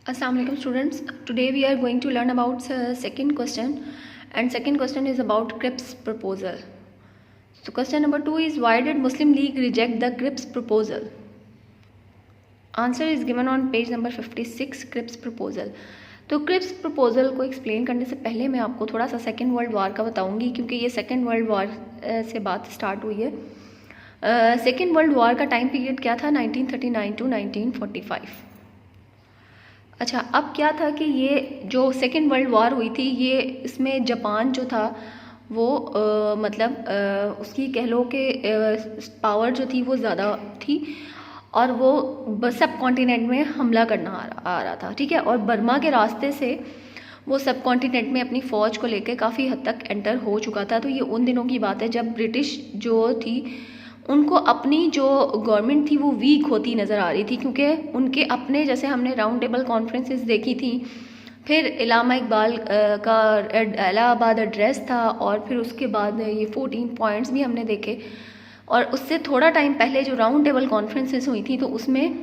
Assalamualaikum students. Today we are going to learn about second question, and second question is about Cripps proposal. So question number 2 is, why did Muslim League reject the Cripps proposal? Answer is given on page number 56, Cripps proposal. तो Cripps proposal को explain करने से पहले मैं आपको थोड़ा सा second world वार का बताऊंगी, क्योंकि ये सेकेंड वर्ल्ड वार से बात स्टार्ट हुई है। सेकेंड वर्ल्ड वार का टाइम पीरियड क्या था? 1939 टू 1945। अच्छा, अब क्या था कि ये जो सेकेंड वर्ल्ड वार हुई थी, ये इसमें जापान जो था वो उसकी कह लो कि पावर जो थी वो ज़्यादा थी, और वो सब कॉन्टिनेंट में हमला करना आ रहा था, ठीक है। और बर्मा के रास्ते से वो सब कॉन्टिनेंट में अपनी फ़ौज को लेकर काफ़ी हद तक एंटर हो चुका था। तो ये उन दिनों की बात है जब ब्रिटिश जो थी उनको अपनी जो गवर्नमेंट थी वो वीक होती नज़र आ रही थी, क्योंकि उनके अपने, जैसे हमने राउंड टेबल कॉन्फ्रेंसेस देखी थी, फिर इलामा इकबाल का इलाहाबाद एड्रेस था, और फिर उसके बाद ये 14 पॉइंट्स भी हमने देखे, और उससे थोड़ा टाइम पहले जो राउंड टेबल कॉन्फ्रेंसेस हुई थी तो उसमें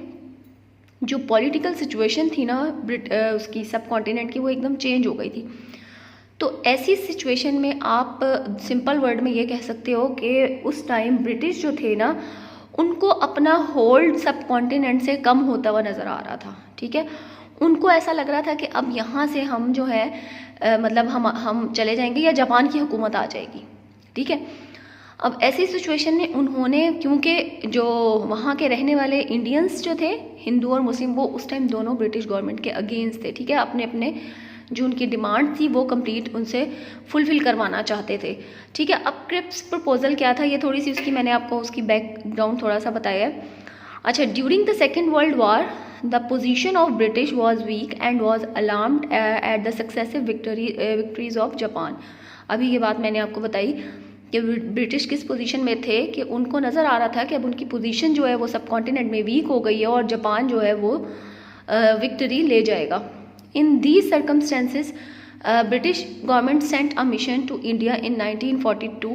जो पॉलिटिकल सिचुएशन थी ना उसकी सब कॉन्टिनेंट की, वो एकदम चेंज हो गई थी। तो ऐसी सिचुएशन में आप सिंपल वर्ड में ये कह सकते हो कि उस टाइम ब्रिटिश जो थे ना, उनको अपना होल्ड सब कॉन्टिनेंट से कम होता हुआ नज़र आ रहा था, ठीक है। उनको ऐसा लग रहा था कि अब यहाँ से हम जो है हम चले जाएंगे या जापान की हुकूमत आ जाएगी, ठीक है। अब ऐसी सिचुएशन में उन्होंने, क्योंकि जो वहाँ के रहने वाले इंडियंस जो थे, हिंदू और मुस्लिम, वो उस टाइम दोनों ब्रिटिश गवर्नमेंट के अगेंस्ट थे, ठीक है। अपने अपने जो उनकी डिमांड थी वो कंप्लीट उनसे फुलफिल करवाना चाहते थे, ठीक है। अब क्रिप्स प्रपोजल क्या था, ये थोड़ी सी उसकी मैंने आपको उसकी बैकग्राउंड थोड़ा सा बताया है। अच्छा, during the second world war the position of British was weak and was alarmed at the successive victories of Japan. अभी ये बात मैंने आपको बताई कि ब्रिटिश किस पोजीशन में थे, कि उनको नज़र आ रहा था कि अब उनकी पोजीशन जो है वो सब कॉन्टिनेंट में वीक हो गई है और जापान जो है वो विक्ट्री ले जाएगा। In these circumstances, British government sent a mission to India in 1942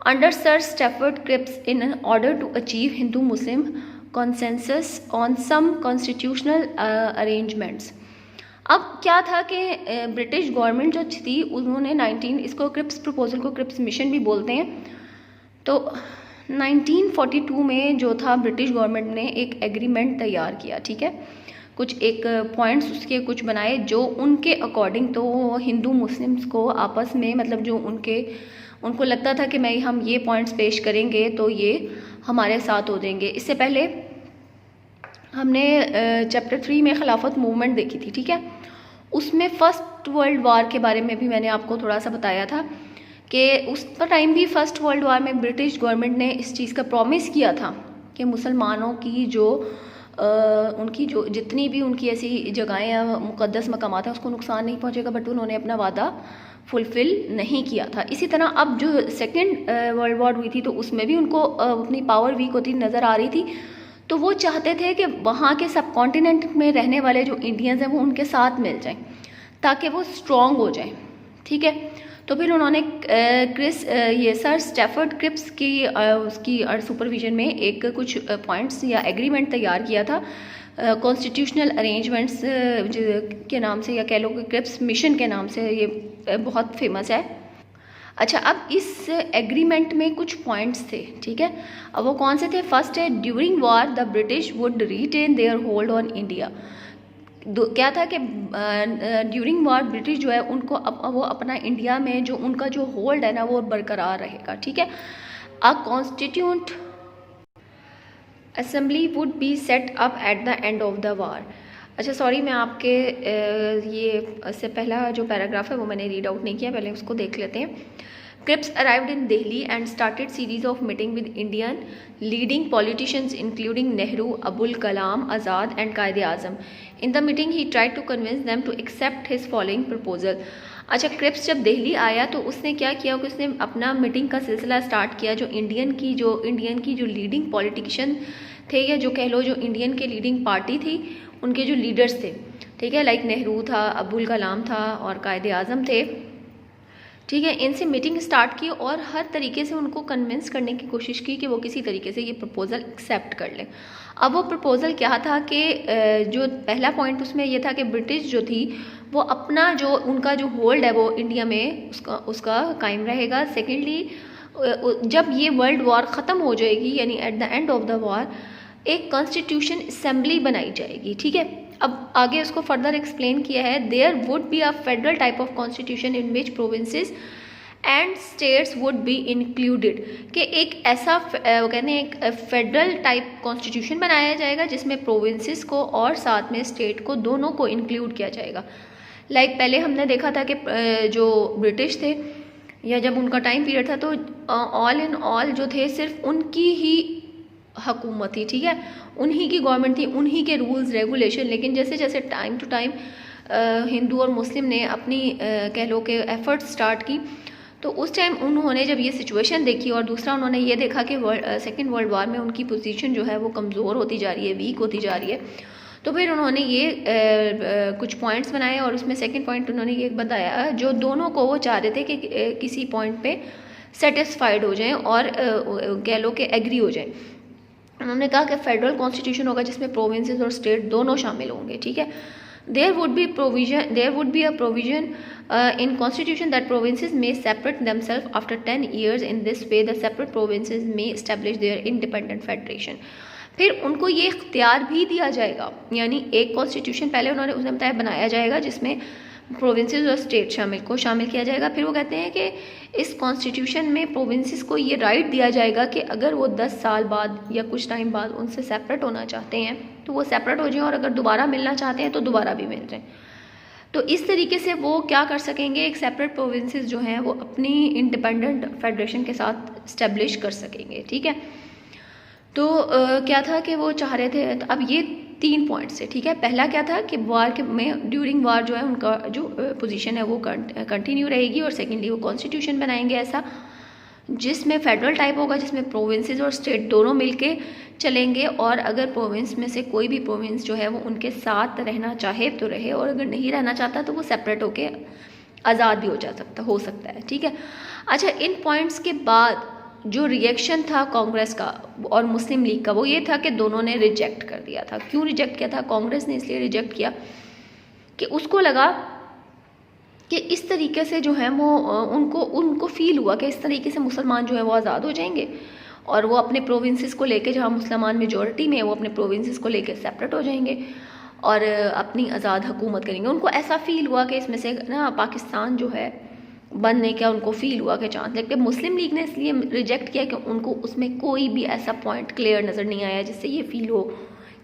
under Sir Stafford Cripps in order to achieve Hindu-Muslim consensus on some constitutional arrangements. अब क्या था कि ब्रिटिश गवर्नमेंट जो थी उन्होंने इसको क्रिप्स प्रपोजल को क्रिप्स मिशन भी बोलते हैं। तो 1942 में जो था ब्रिटिश गवर्नमेंट ने एक एग्रीमेंट तैयार किया, ठीक है। कुछ एक पॉइंट्स उसके कुछ बनाए जो उनके अकॉर्डिंग तो हिंदू मुस्लिम्स को आपस में जो उनको लगता था कि हम ये पॉइंट्स पेश करेंगे तो ये हमारे साथ हो जाएंगे। इससे पहले हमने चैप्टर 3 में खिलाफत मूवमेंट देखी थी, ठीक है। उसमें फर्स्ट वर्ल्ड वार के बारे में भी मैंने आपको थोड़ा सा बताया था कि उस टाइम भी फर्स्ट वर्ल्ड वार में ब्रिटिश गवर्नमेंट ने इस चीज़ का प्रॉमिस किया था कि मुसलमानों की उनकी जो जितनी भी उनकी ऐसी जगहें हैं, मुक़द्दस मकामात हैं, उसको नुकसान नहीं पहुंचेगा, बट उन्होंने अपना वादा फुलफ़िल नहीं किया था। इसी तरह अब जो सेकेंड वर्ल्ड वॉर हुई थी तो उसमें भी उनको अपनी पावर वीक होती नज़र आ रही थी, तो वो चाहते थे कि वहाँ के सब कॉन्टिनेंट में रहने वाले जो इंडियंस हैं वो उनके साथ मिल जाएं ताकि वो स्ट्रॉन्ग हो जाएं, ठीक है। तो फिर उन्होंने ये सर स्टैफर्ड क्रिप्स की उसकी सुपरविजन में एक कुछ पॉइंट्स या एग्रीमेंट तैयार किया था कॉन्स्टिट्यूशनल अरेंजमेंट्स के नाम से, या कह लो कि क्रिप्स मिशन के नाम से ये बहुत फेमस है। अच्छा, अब इस एग्रीमेंट में कुछ पॉइंट्स थे, ठीक है। अब वो कौन से थे? फर्स्ट है, during war the British would retain their hold on India. क्या था कि ड्यूरिंग वार ब्रिटिश जो है उनको वो अपना इंडिया में जो उनका जो होल्ड है ना वो बरकरार रहेगा, ठीक है। A constituent assembly would be set up at the end of the war. अच्छा सॉरी, मैं आपके ये से पहला जो पैराग्राफ है वो मैंने रीड आउट नहीं किया, पहले उसको देख लेते हैं। Cripps arrived in Delhi and started series of meeting with Indian leading politicians including Nehru, Abul Kalam Azad and Quaid-e-Azam. In the meeting he tried to convince them to accept his following proposal. अच्छा, Cripps जब दिल्ली आया तो उसने क्या किया कि उसने अपना मीटिंग का सिलसिला स्टार्ट किया जो इंडियन की जो लीडिंग पॉलिटिशियन थे, या जो कह लो जो इंडियन के लीडिंग पार्टी थी, उनके जो लीडर्स थे, ठीक है, लाइक नेहरू था, अबुल कलाम था और कायद-ए-आज़म थे। ठीक है, इनसे मीटिंग स्टार्ट की और हर तरीके से उनको कन्विंस करने की कोशिश की कि वो किसी तरीके से ये प्रपोज़ल एक्सेप्ट कर लें। अब वो प्रपोज़ल क्या था कि जो पहला पॉइंट उसमें ये था कि ब्रिटिश जो थी वो अपना जो उनका जो होल्ड है वो इंडिया में उसका कायम रहेगा। सेकेंडली, जब ये वर्ल्ड वॉर ख़त्म हो जाएगी यानी eight the end of the war एक कॉन्स्टिट्यूशन असेंबली बनाई जाएगी। ठीक है, अब आगे उसको फर्दर एक्सप्लेन किया है, there would be a federal type of constitution in which provinces and states would be included, कि एक ऐसा वो कहते हैं एक फेडरल टाइप कॉन्स्टिट्यूशन बनाया जाएगा जिसमें प्रोविंसेस को और साथ में स्टेट को दोनों को इंक्लूड किया जाएगा। लाइक पहले हमने देखा था कि जो ब्रिटिश थे या जब उनका टाइम पीरियड था तो ऑल इन ऑल जो थे सिर्फ उनकी ही हुकूमत थी। ठीक है, उन्हीं की गवर्नमेंट थी, उन्हीं के रूल्स रेगुलेशन। लेकिन जैसे जैसे टाइम टू टाइम हिंदू और मुस्लिम ने अपनी कह लो कि एफर्ट्स स्टार्ट की, तो उस टाइम उन्होंने जब ये सिचुएशन देखी और दूसरा उन्होंने ये देखा कि सेकेंड वर्ल्ड वॉर में उनकी पोजीशन जो है वो कमज़ोर होती जा रही है, वीक होती जा रही है, तो फिर उन्होंने ये कुछ पॉइंट्स बनाए और उसमें सेकंड पॉइंट उन्होंने ये बताया जो दोनों को वो चाह रहे थे कि किसी पॉइंट पे सेटिस्फाइड हो जाएं और कह लो कि एग्री हो जाएं। उन्होंने कहा कि फेडरल कॉन्स्टिट्यूशन होगा जिसमें प्रोविंसेस और स्टेट दोनों शामिल होंगे। ठीक है, there would be a provision in constitution that provinces may separate themselves after 10 years. In this way the separate provinces may establish their independent federation. फिर उनको ये इख्तियार भी दिया जाएगा, यानी एक कॉन्स्टिट्यूशन पहले उन्होंने उसने बताया बनाया जाएगा जिसमें प्रोविंसेस और स्टेट शामिल किया जाएगा। फिर वो कहते हैं कि इस कॉन्स्टिट्यूशन में प्रोविंसेस को ये राइट दिया जाएगा कि अगर वो 10 साल बाद या कुछ टाइम बाद उनसे सेपरेट होना चाहते हैं तो वो सेपरेट हो जाएं और अगर दोबारा मिलना चाहते हैं तो दोबारा भी मिल जाएं। तो इस तरीके से वो क्या कर सकेंगे, एक सेपरेट प्रोविंसेस जो हैं वो अपनी इंडिपेंडेंट फेडरेशन के साथ इस्टेब्लिश कर सकेंगे। ठीक है, तो क्या था कि वो चाह रहे थे, तो अब ये 3 पॉइंट्स है। ठीक है, पहला क्या था कि वार में ड्यूरिंग वार जो है उनका जो पोजीशन है वो कंटिन्यू रहेगी, और सेकेंडली वो कॉन्स्टिट्यूशन बनाएंगे ऐसा जिसमें फेडरल टाइप होगा जिसमें प्रोविंसेस और स्टेट दोनों मिलके चलेंगे, और अगर प्रोविंस में से कोई भी प्रोविंस जो है वो उनके साथ रहना चाहे तो रहे, और अगर नहीं रहना चाहता तो वो सेपरेट होके आज़ाद भी हो सकता है। ठीक है, अच्छा, इन पॉइंट्स के बाद जो रिएक्शन था कांग्रेस का और मुस्लिम लीग का वो ये था कि दोनों ने रिजेक्ट कर दिया था। क्यों रिजेक्ट किया था? कांग्रेस ने इसलिए रिजेक्ट किया कि उसको लगा कि इस तरीके से जो है वो उनको फील हुआ कि इस तरीके से मुसलमान जो है वो आज़ाद हो जाएंगे और वो अपने प्रोविंसेस को लेके, जहाँ मुसलमान मेजॉरिटी में है, वो अपने प्रोविंसेस को लेके सेपरेट हो जाएंगे और अपनी आज़ाद हुकूमत करेंगे। उनको ऐसा फील हुआ कि इसमें से ना पाकिस्तान जो है बनने का उनको फील हुआ कि चांस, लेकिन मुस्लिम लीग ने इसलिए रिजेक्ट किया कि उनको उसमें कोई भी ऐसा पॉइंट क्लियर नज़र नहीं आया जिससे ये फील हो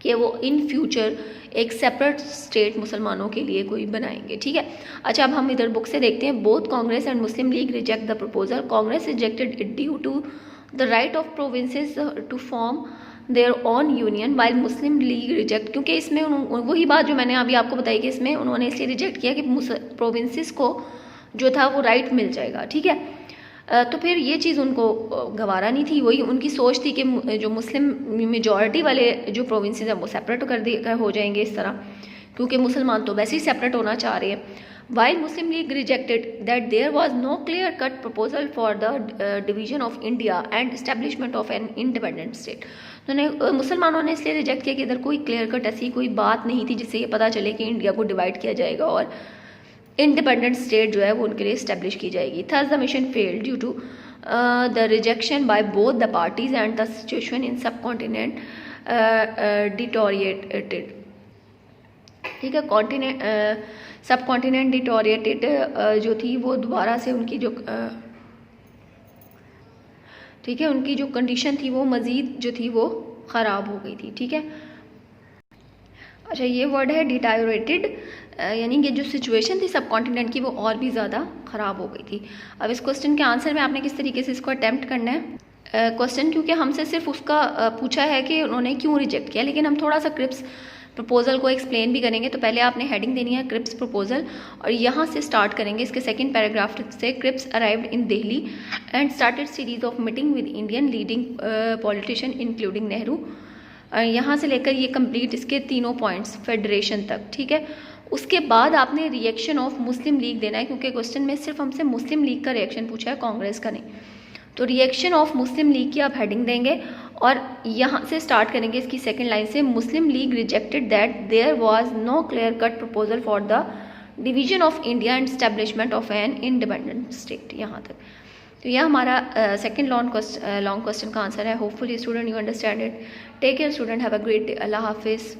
कि वो इन फ्यूचर एक सेपरेट स्टेट मुसलमानों के लिए कोई बनाएंगे। ठीक है, अच्छा, अब हम इधर बुक से देखते हैं। Both Congress and Muslim League reject the proposal. Congress rejected it due to the right of provinces to form their own union, while Muslim League reject, क्योंकि इसमें वही बात जो मैंने अभी आपको बताई कि इसमें उन्होंने इसलिए रिजेक्ट किया कि प्रोविंसेस को जो था वो राइट मिल जाएगा। ठीक है, तो फिर ये चीज़ उनको गवारा नहीं थी। वही उनकी सोच थी कि जो मुस्लिम मेजॉरिटी वाले जो प्रोविंसेस हैं वो सेपरेट कर हो जाएंगे इस तरह, क्योंकि मुसलमान तो वैसे ही सेपरेट होना चाह रहे हैं। While Muslim League rejected that there was no clear cut proposal for the division of India and establishment of an independent state. उन्होंने मुसलमानों ने इसलिए रिजेक्ट किया कि इधर कोई क्लियर कट ऐसी कोई बात नहीं थी जिससे ये पता चले कि इंडिया को डिवाइड किया जाएगा और इंडिपेंडेंट स्टेट जो है वो उनके लिए इस्टेब्लिश की जाएगी। Thus the mission failed due to the rejection by both the parties and the situation in subcontinent deteriorated. ठीक है, सब कॉन्टिनेंट डिटोरिएटेड जो थी वो दोबारा से उनकी जो ठीक है उनकी जो कंडीशन थी वो मज़ीद जो थी वो ख़राब हो गई थी। ठीक है, अच्छा, ये वर्ड है डिटायोरेटेड, यानी कि जो सिचुएशन थी सब कॉन्टिनेंट की वो और भी ज़्यादा ख़राब हो गई थी। अब इस क्वेश्चन के आंसर में आपने किस तरीके से इसको अटैम्प्ट करना है। क्वेश्चन क्योंकि हमसे सिर्फ उसका पूछा है कि उन्होंने क्यों रिजेक्ट किया, लेकिन हम थोड़ा सा क्रिप्स प्रपोजल को एक्सप्लेन भी करेंगे। तो पहले आपने हेडिंग देनी है क्रिप्स प्रपोजल, और यहाँ से स्टार्ट करेंगे। इसके सेकंड पैराग्राफ से Cripps arrived in Delhi and started series of meeting with Indian leading politician including Nehru. यहाँ से लेकर ये कंप्लीट इसके तीनों पॉइंट्स फेडरेशन तक। ठीक है, उसके बाद आपने रिएक्शन ऑफ मुस्लिम लीग देना है, क्योंकि क्वेश्चन में सिर्फ हमसे मुस्लिम लीग का रिएक्शन पूछा है, कांग्रेस का नहीं। तो रिएक्शन ऑफ मुस्लिम लीग की आप हेडिंग देंगे और यहाँ से स्टार्ट करेंगे इसकी सेकेंड लाइन से, Muslim League rejected that there was no clear cut proposal for the division of India and establishment of an independent state. यहाँ तक तो यह हमारा सेकेंड लॉन्ग क्वेश्चन का आंसर है। Hopefully student you understand it. Take care student, have a great day. अल्लाह हाफिज़।